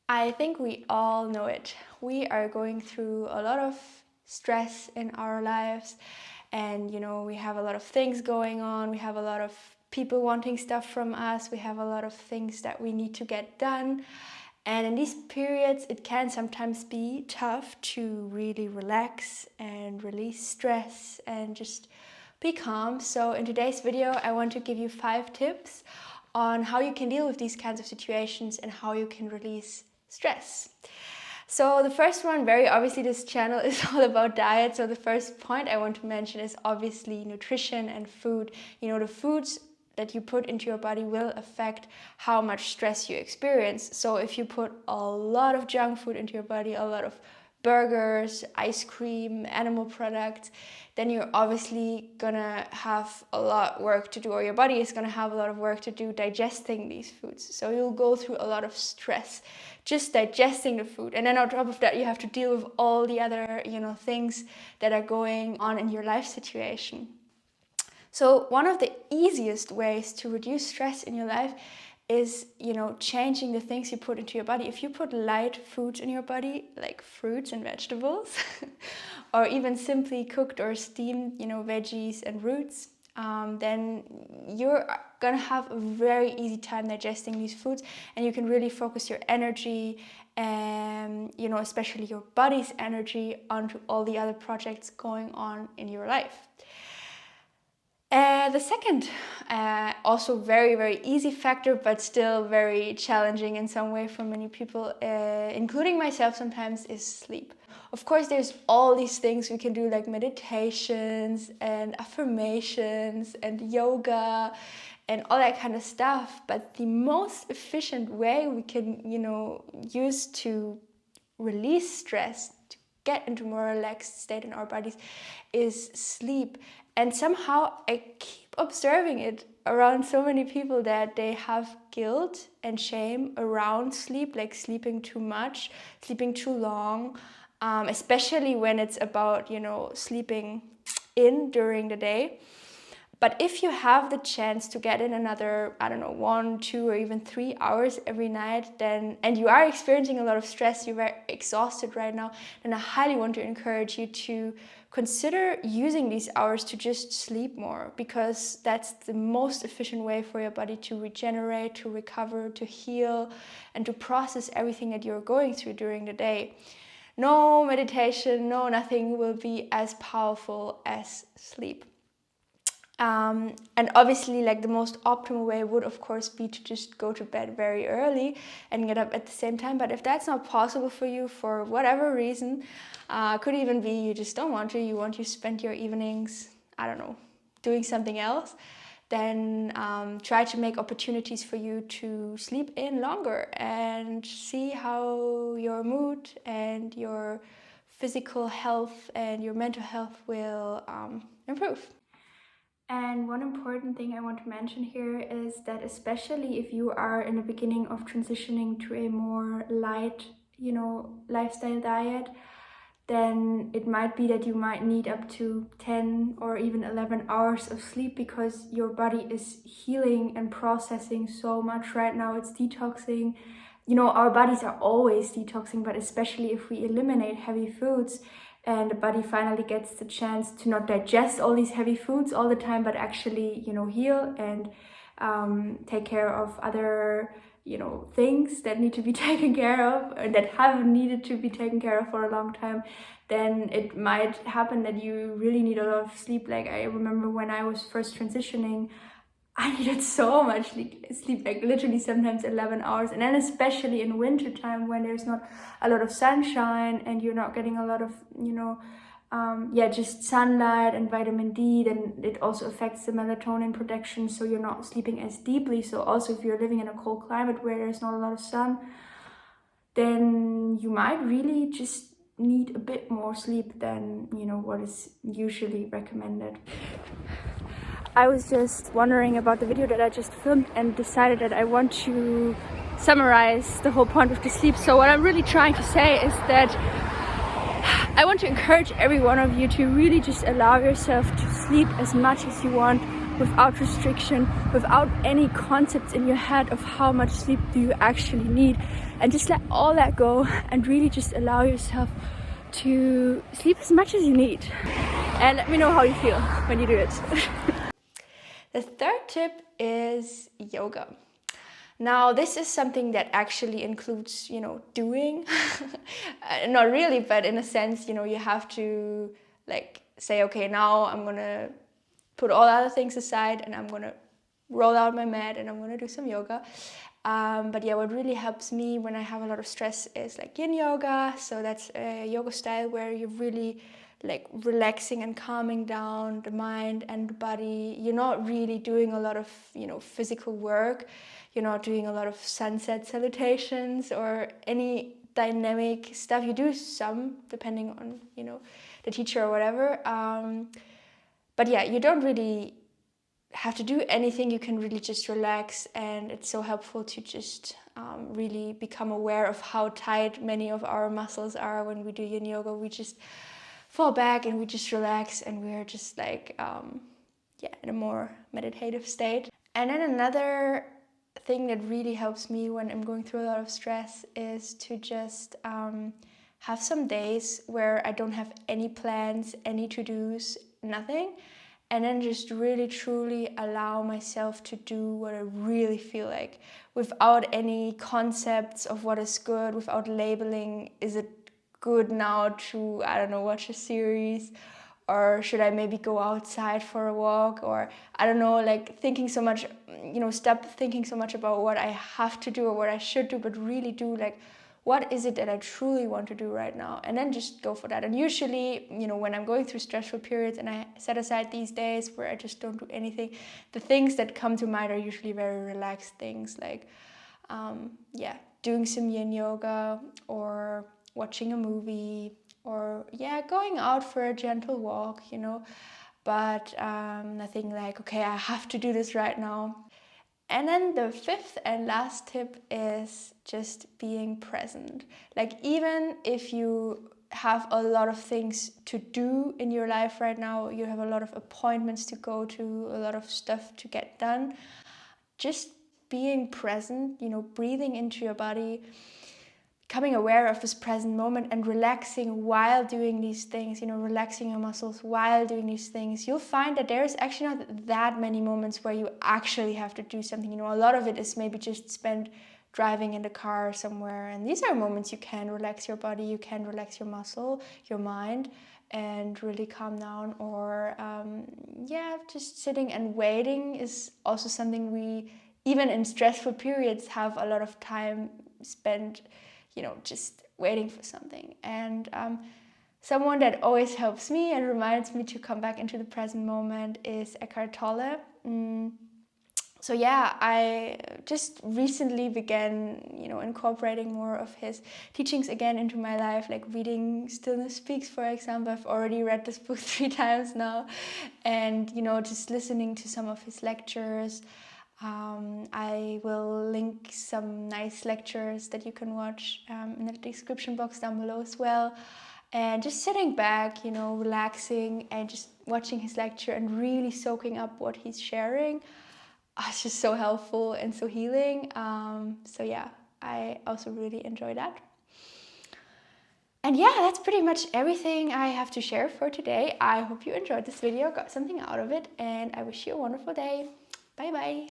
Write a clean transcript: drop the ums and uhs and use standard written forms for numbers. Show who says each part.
Speaker 1: I think we all know it. We are going through a lot of stress in our lives, and we have a lot of things going on. We have a lot of people wanting stuff from us. We have a lot of things that we need to get done. And in these periods, it can sometimes be tough to really relax and release stress and just be calm. So in today's video, I want to give you 5 tips on how you can deal with these kinds of situations and how you can release stress. So the first one, very obviously, this channel is all about diet. So the first point I want to mention is obviously nutrition and food. The foods that you put into your body will affect how much stress you experience. So if you put a lot of junk food into your body, a lot of burgers, ice cream, animal products, then you're obviously gonna have a lot of work to do, or your body is gonna have a lot of work to do digesting these foods. So you'll go through a lot of stress just digesting the food. And then on top of that, you have to deal with all the other, things that are going on in your life situation. So one of the easiest ways to reduce stress in your life is, changing the things you put into your body. If you put light foods in your body, like fruits and vegetables, or even simply cooked or steamed, veggies and roots, then you're gonna have a very easy time digesting these foods, and you can really focus your energy and, especially your body's energy onto all the other projects going on in your life. The second, also very, very easy factor, but still very challenging in some way for many people, including myself sometimes, is sleep. Of course, there's all these things we can do, like meditations and affirmations and yoga and all that kind of stuff. But the most efficient way we can, use to release stress, to get into a more relaxed state in our bodies, is sleep. And somehow I keep observing it around so many people that they have guilt and shame around sleep, like sleeping too much, sleeping too long, especially when it's about, sleeping in during the day. But if you have the chance to get in another, 1, 2, or even 3 hours every night, then, and you are experiencing a lot of stress, you're very exhausted right now, then I highly want to encourage you to consider using these hours to just sleep more, because that's the most efficient way for your body to regenerate, to recover, to heal, and to process everything that you're going through during the day. No meditation, no nothing will be as powerful as sleep. And obviously, like, the most optimal way would of course be to just go to bed very early and get up at the same time. But if that's not possible for you for whatever reason, could even be you just don't want to, you want to spend your evenings, doing something else, then try to make opportunities for you to sleep in longer and see how your mood and your physical health and your mental health will improve. And one important thing I want to mention here is that, especially if you are in the beginning of transitioning to a more light, lifestyle diet, then it might be that you might need up to 10 or even 11 hours of sleep, because your body is healing and processing so much right now. It's detoxing. Our bodies are always detoxing, but especially if we eliminate heavy foods, and the body finally gets the chance to not digest all these heavy foods all the time, but actually, heal and take care of other, things that need to be taken care of, or that haven't needed to be taken care of for a long time, then it might happen that you really need a lot of sleep. Like, I remember when I was first transitioning, I needed so much sleep, like literally sometimes 11 hours. And then especially in winter time, when there's not a lot of sunshine and you're not getting a lot of, just sunlight and vitamin D, then it also affects the melatonin production, so you're not sleeping as deeply. So also, if you're living in a cold climate where there's not a lot of sun, then you might really just need a bit more sleep than, what is usually recommended. I was just wondering about the video that I just filmed and decided that I want to summarize the whole point of the sleep. So what I'm really trying to say is that I want to encourage every one of you to really just allow yourself to sleep as much as you want without restriction, without any concepts in your head of how much sleep do you actually need, and just let all that go and really just allow yourself to sleep as much as you need. And let me know how you feel when you do it. The third tip is yoga. Now, this is something that actually includes, doing. Not really, but in a sense, you have to say, okay, now I'm gonna put all other things aside and I'm gonna roll out my mat and I'm gonna do some yoga. But yeah, what really helps me when I have a lot of stress is yin yoga. So that's a yoga style where you're really relaxing and calming down the mind and the body. You're not really doing a lot of physical work. You're not doing a lot of sunset salutations or any dynamic stuff. You do some depending on the teacher or whatever, but yeah, you don't really have to do anything. You can really just relax, and it's so helpful to just really become aware of how tight many of our muscles are when we do yin yoga. We just fall back and we just relax, and we're just in a more meditative state. And then another thing that really helps me when I'm going through a lot of stress is to just have some days where I don't have any plans, any to-dos, nothing, and then just really truly allow myself to do what I really feel like, without any concepts of what is good, without labeling, is it good now to, I don't know, watch a series, or should I maybe go outside for a walk, or I don't know, thinking so much, stop thinking so much about what I have to do or what I should do, but really do what is it that I truly want to do right now, and then just go for that. And usually, when I'm going through stressful periods and I set aside these days where I just don't do anything, the things that come to mind are usually very relaxed things, doing some yin yoga, or watching a movie, or going out for a gentle walk, but nothing okay, I have to do this right now. And then the fifth and last tip is just being present. Even if you have a lot of things to do in your life right now, you have a lot of appointments to go to, a lot of stuff to get done, just being present, breathing into your body, becoming aware of this present moment and relaxing while doing these things, relaxing your muscles while doing these things, you'll find that there's actually not that many moments where you actually have to do something. A lot of it is maybe just spent driving in the car somewhere, and these are moments you can relax your body, you can relax your muscle, your mind, and really calm down. Or just sitting and waiting is also something we, even in stressful periods, have a lot of time spent just waiting for something. And someone that always helps me and reminds me to come back into the present moment is Eckhart Tolle. So I just recently began, incorporating more of his teachings again into my life, reading Stillness Speaks, for example. I've already read this book 3 times now, and just listening to some of his lectures. I will link some nice lectures that you can watch in the description box down below as well. And just sitting back, relaxing and just watching his lecture and really soaking up what he's sharing. It's just so helpful and so healing. I also really enjoy that. And that's pretty much everything I have to share for today. I hope you enjoyed this video, got something out of it, and I wish you a wonderful day. Bye bye.